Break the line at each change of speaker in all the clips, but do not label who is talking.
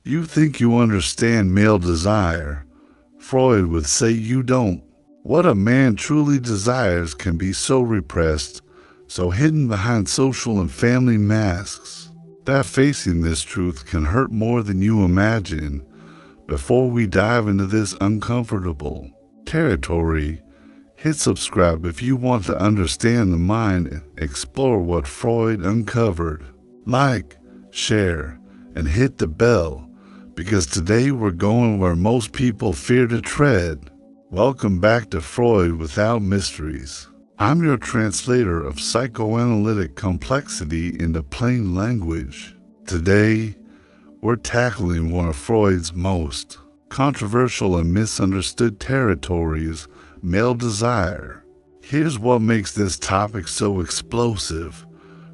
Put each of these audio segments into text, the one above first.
You think you understand male desire. Freud would say you don't. What a man truly desires can be so repressed, so hidden behind social and family masks, that facing this truth can hurt more than you imagine. Before we dive into this uncomfortable territory, hit subscribe if you want to understand the mind and explore what Freud uncovered. Like, share, and hit the bell, because today we're going where most people fear to tread. Welcome back to Freud Without Mysteries. I'm your translator of psychoanalytic complexity into plain language. Today, we're tackling one of Freud's most controversial and misunderstood territories, male desire. Here's what makes this topic so explosive.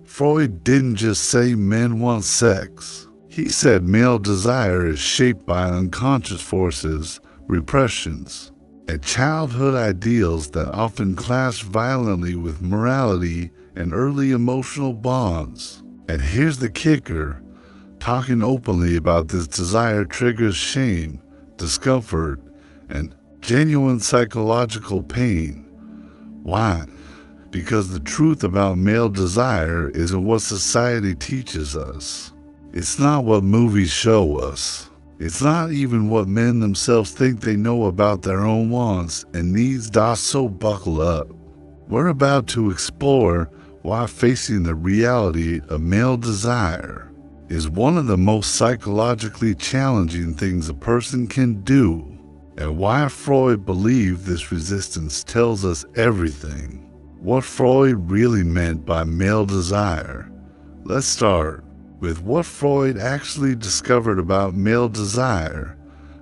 Freud didn't just say men want sex. He said male desire is shaped by unconscious forces, repressions, and childhood ideals that often clash violently with morality and early emotional bonds. And here's the kicker. Talking openly about this desire triggers shame, discomfort, and genuine psychological pain. Why? Because the truth about male desire isn't what society teaches us. It's not what movies show us. It's not even what men themselves think they know about their own wants and needs. So buckle up. We're about to explore why facing the reality of male desire is one of the most psychologically challenging things a person can do, and why Freud believed this resistance tells us everything. What Freud really meant by male desire. Let's start with what Freud actually discovered about male desire,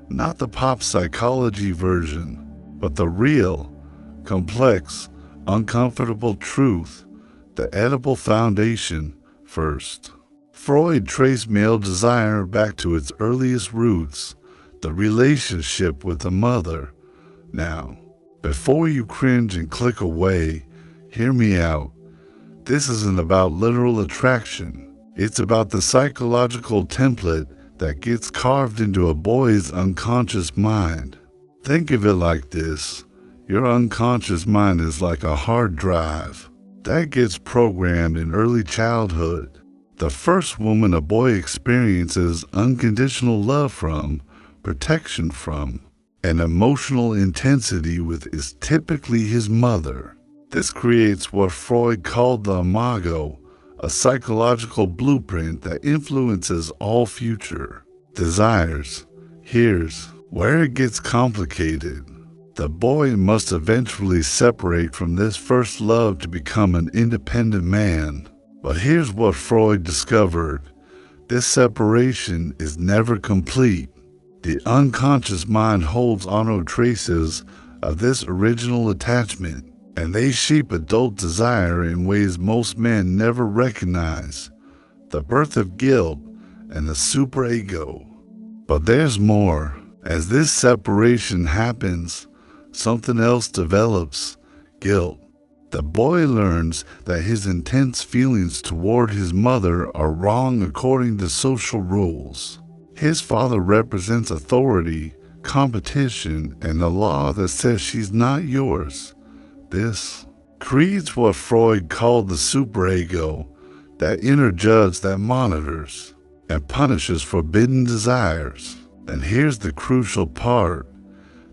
not the pop psychology version, but the real, complex, uncomfortable truth, the edible foundation first. Freud traced male desire back to its earliest roots, the relationship with the mother. Now, before you cringe and click away, hear me out. This isn't about literal attraction. It's about the psychological template that gets carved into a boy's unconscious mind. Think of it like this. Your unconscious mind is like a hard drive that gets programmed in early childhood. The first woman a boy experiences unconditional love from, protection from, and emotional intensity with is typically his mother. This creates what Freud called the imago, a psychological blueprint that influences all future desires. Here's where it gets complicated. The boy must eventually separate from this first love to become an independent man. But here's what Freud discovered. This separation is never complete. The unconscious mind holds on to traces of this original attachment, and they shape adult desire in ways most men never recognize. The birth of guilt and the superego. But there's more. As this separation happens, something else develops, guilt. The boy learns that his intense feelings toward his mother are wrong according to social rules. His father represents authority, competition, and the law that says she's not yours. This creates what Freud called the superego, that inner judge that monitors and punishes forbidden desires. And here's the crucial part.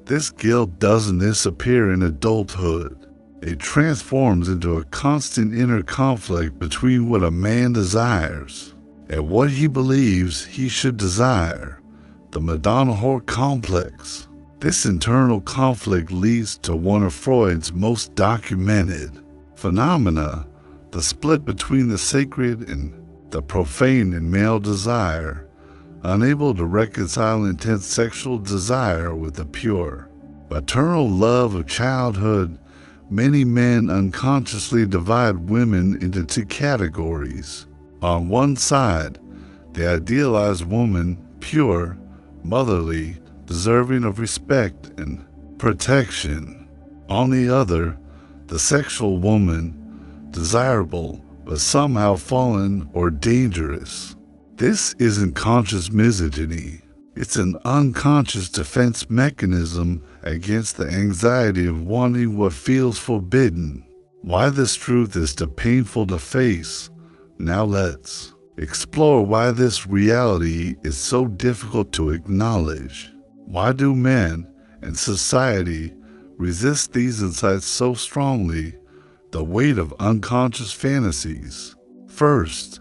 This guilt doesn't disappear in adulthood. It transforms into a constant inner conflict between what a man desires and what he believes he should desire, the Madonna-Whore complex. This internal conflict leads to one of Freud's most documented phenomena, the split between the sacred and the profane in male desire, unable to reconcile intense sexual desire with the pure, maternal love of childhood. Many men unconsciously divide women into two categories. On one side, the idealized woman, pure, motherly, deserving of respect and protection. On the other, the sexual woman, desirable but somehow fallen or dangerous. This isn't conscious misogyny. It's an unconscious defense mechanism against the anxiety of wanting what feels forbidden. Why this truth is too painful to face. Now let's explore why this reality is so difficult to acknowledge. Why do men and society resist these insights so strongly? The weight of unconscious fantasies. First,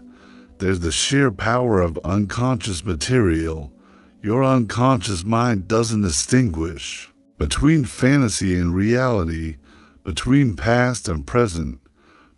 there's the sheer power of unconscious material. Your unconscious mind doesn't distinguish between fantasy and reality, between past and present,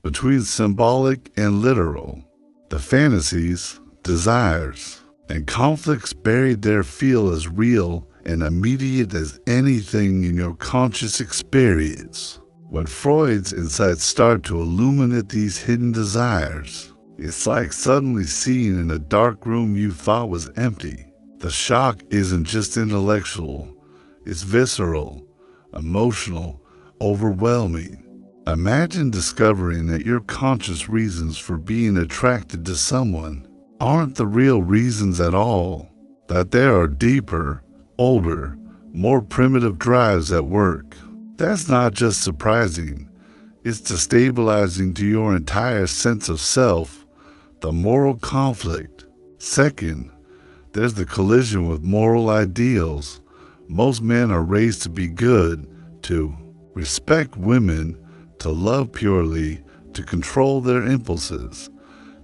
between symbolic and literal. The fantasies, desires, and conflicts buried there feel as real and immediate as anything in your conscious experience. When Freud's insights start to illuminate these hidden desires, it's like suddenly seeing in a dark room you thought was empty. The shock isn't just intellectual, it's visceral, emotional, overwhelming. Imagine discovering that your conscious reasons for being attracted to someone aren't the real reasons at all, that there are deeper, older, more primitive drives at work. That's not just surprising, it's destabilizing to your entire sense of self, the moral conflict. Second, there's the collision with moral ideals. Most men are raised to be good, to respect women, to love purely, to control their impulses.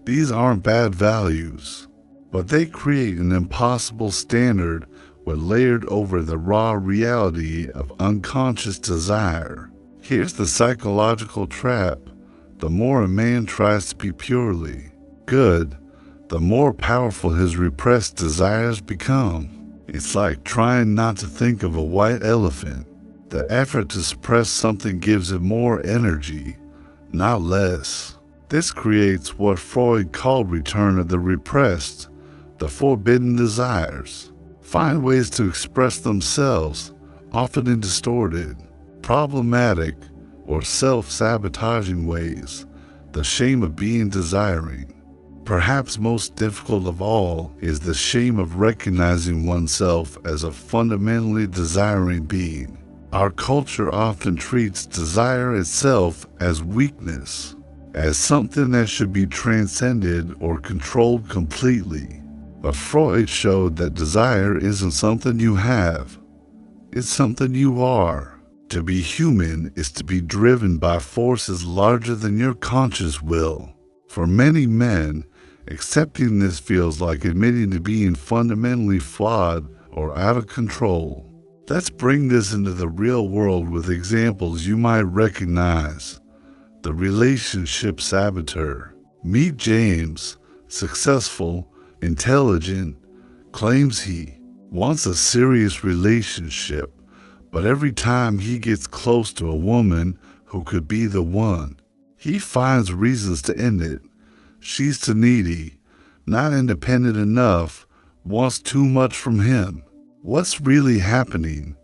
These aren't bad values, but they create an impossible standard when layered over the raw reality of unconscious desire. Here's the psychological trap. The more a man tries to be purely good, the more powerful his repressed desires become. It's like trying not to think of a white elephant. The effort to suppress something gives it more energy, not less. This creates what Freud called return of the repressed, the forbidden desires. Find ways to express themselves, often in distorted, problematic, or self-sabotaging ways. The shame of being desiring. Perhaps most difficult of all is the shame of recognizing oneself as a fundamentally desiring being. Our culture often treats desire itself as weakness, as something that should be transcended or controlled completely. But Freud showed that desire isn't something you have, it's something you are. To be human is to be driven by forces larger than your conscious will. For many men, accepting this feels like admitting to being fundamentally flawed or out of control. Let's bring this into the real world with examples you might recognize. The relationship saboteur. Meet James, successful, intelligent, claims he wants a serious relationship, but every time he gets close to a woman who could be the one, he finds reasons to end it. She's too needy, not independent enough, wants too much from him. What's really happening?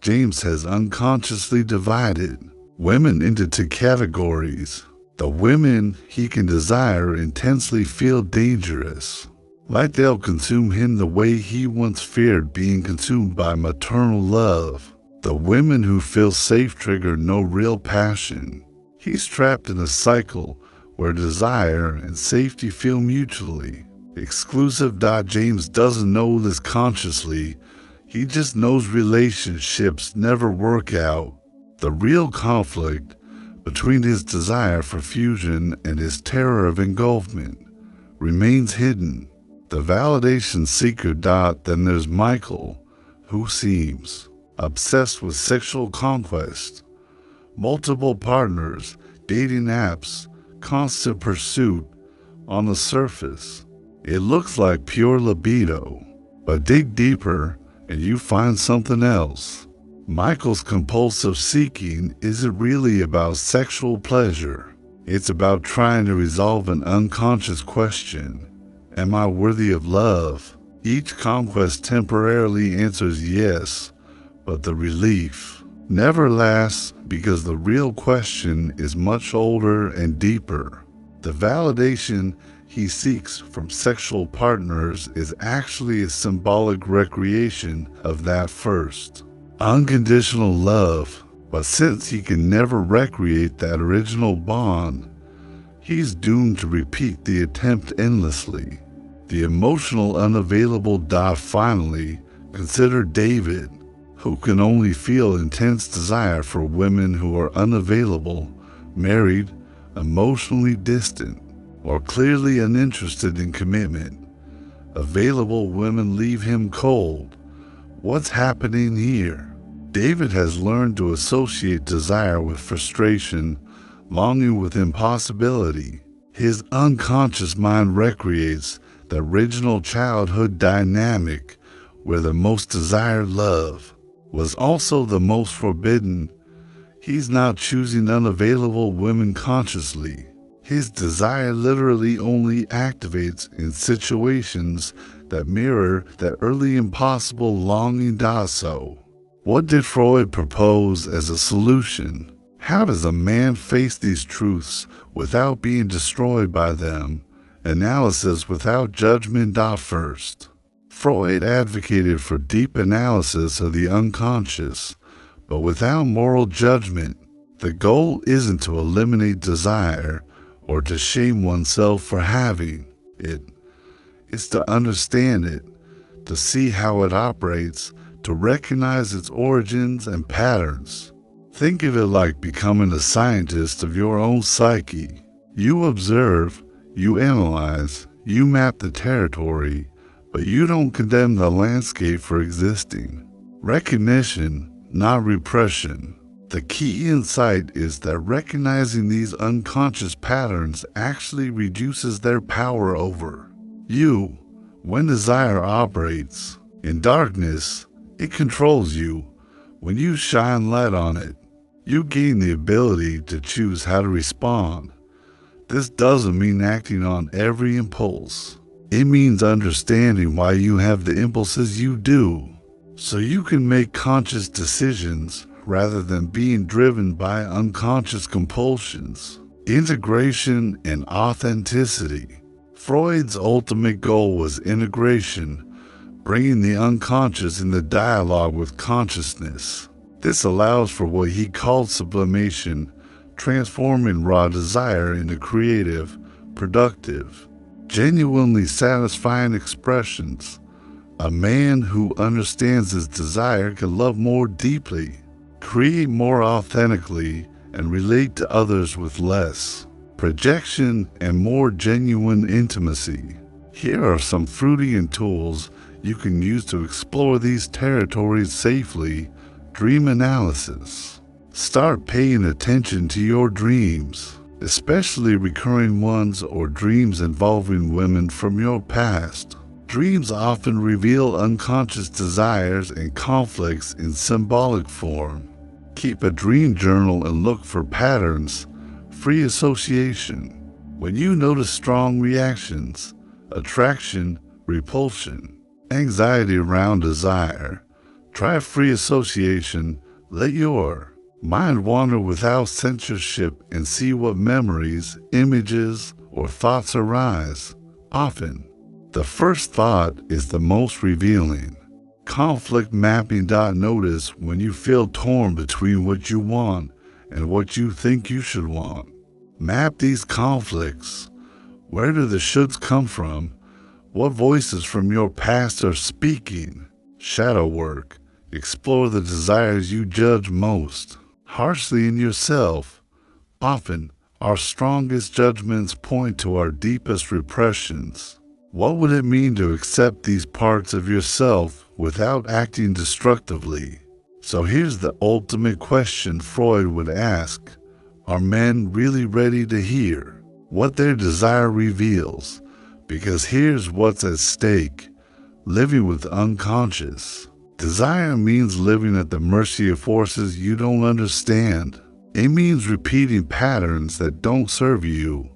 James has unconsciously divided women into two categories. The women he can desire intensely feel dangerous, like they'll consume him the way he once feared being consumed by maternal love. The women who feel safe trigger no real passion. He's trapped in a cycle where desire and safety feel mutually exclusive. James doesn't know this consciously, he just knows relationships never work out. The real conflict between his desire for fusion and his terror of engulfment remains hidden. The validation seeker. Then there's Michael, who seems obsessed with sexual conquest, multiple partners, dating apps, constant pursuit. On the surface, it looks like pure libido, but dig deeper and you find something else. Michael's compulsive seeking isn't really about sexual pleasure. It's about trying to resolve an unconscious question. Am I worthy of love? Each conquest temporarily answers yes, but the relief never lasts because the real question is much older and deeper. The validation he seeks from sexual partners is actually a symbolic recreation of that first, unconditional love. But since he can never recreate that original bond, he's doomed to repeat the attempt endlessly. The emotional unavailable finally, consider David, who can only feel intense desire for women who are unavailable, married, emotionally distant, or clearly uninterested in commitment. Available women leave him cold. What's happening here? David has learned to associate desire with frustration, longing with impossibility. His unconscious mind recreates the original childhood dynamic where the most desired love was also the most forbidden. He's now choosing unavailable women consciously. His desire literally only activates in situations that mirror that early impossible longing. So, what did Freud propose as a solution? How does a man face these truths without being destroyed by them? Analysis without judgment. First, Freud advocated for deep analysis of the unconscious, but without moral judgment. The goal isn't to eliminate desire or to shame oneself for having it. It's to understand it, to see how it operates, to recognize its origins and patterns. Think of it like becoming a scientist of your own psyche. You observe, you analyze, you map the territory, but you don't condemn the landscape for existing. Recognition, not repression. The key insight is that recognizing these unconscious patterns actually reduces their power over you. When desire operates in darkness, it controls you. When you shine light on it, you gain the ability to choose how to respond. This doesn't mean acting on every impulse. It means understanding why you have the impulses you do, so you can make conscious decisions rather than being driven by unconscious compulsions. Integration and authenticity. Freud's ultimate goal was integration, bringing the unconscious into dialogue with consciousness. This allows for what he called sublimation, transforming raw desire into creative, productive, genuinely satisfying expressions. A man who understands his desire can love more deeply, create more authentically, and relate to others with less projection and more genuine intimacy. Here are some Freudian tools you can use to explore these territories safely. Dream analysis. Start paying attention to your dreams, especially recurring ones or dreams involving women from your past. Dreams often reveal unconscious desires and conflicts in symbolic form. Keep a dream journal and look for patterns. Free association. When you notice strong reactions, attraction, repulsion, anxiety around desire, try free association. Let your mind wander without censorship and see what memories, images, or thoughts arise. Often, the first thought is the most revealing. Conflict mapping. Notice when you feel torn between what you want and what you think you should want. Map these conflicts. Where do the shoulds come from? What voices from your past are speaking? Shadow work. Explore the desires you judge most harshly in yourself. Often, our strongest judgments point to our deepest repressions. What would it mean to accept these parts of yourself without acting destructively? So here's the ultimate question Freud would ask. Are men really ready to hear what their desire reveals? Because here's what's at stake. Living with unconscious desire means living at the mercy of forces you don't understand. It means repeating patterns that don't serve you,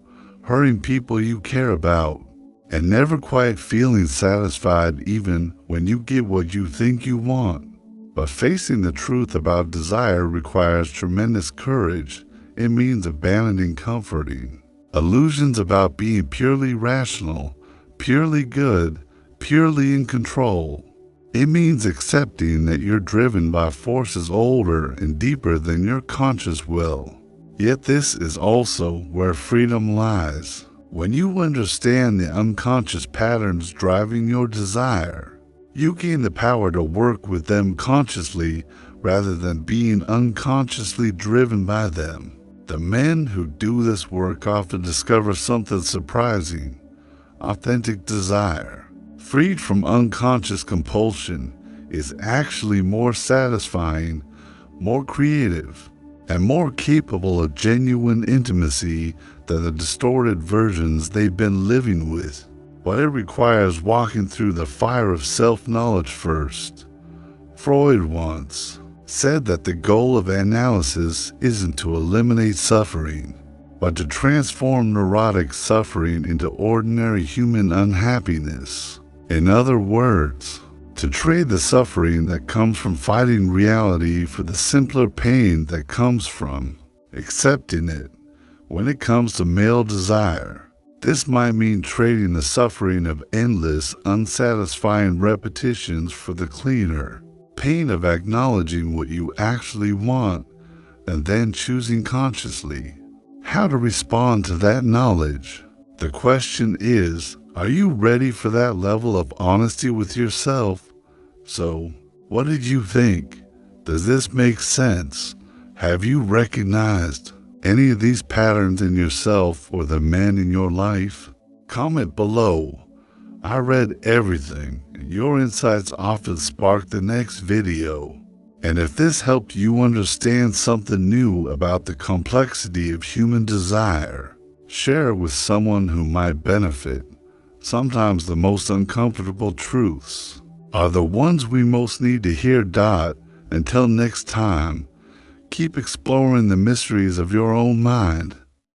hurting people you care about, and never quite feeling satisfied even when you get what you think you want. But facing the truth about desire requires tremendous courage. It means abandoning comforting, Illusions about being purely rational, purely good, purely in control. It means accepting that you're driven by forces older and deeper than your conscious will. Yet this is also where freedom lies. When you understand the unconscious patterns driving your desire, you gain the power to work with them consciously rather than being unconsciously driven by them. The men who do this work often discover something surprising: authentic desire, freed from unconscious compulsion, is actually more satisfying, more creative, and more capable of genuine intimacy than the distorted versions they've been living with. But it requires walking through the fire of self-knowledge first. Freud once said that the goal of analysis isn't to eliminate suffering, but to transform neurotic suffering into ordinary human unhappiness. In other words, to trade the suffering that comes from fighting reality for the simpler pain that comes from accepting it. When it comes to male desire, this might mean trading the suffering of endless, unsatisfying repetitions for the cleaner pain of acknowledging what you actually want and then choosing consciously how to respond to that knowledge. The question is, are you ready for that level of honesty with yourself? So, what did you think? Does this make sense? Have you recognized any of these patterns in yourself or the men in your life? Comment below. I read everything, and your insights often spark the next video. And if this helped you understand something new about the complexity of human desire, share it with someone who might benefit. Sometimes the most uncomfortable truths are the ones we most need to hear. Until next time, keep exploring the mysteries of your own mind.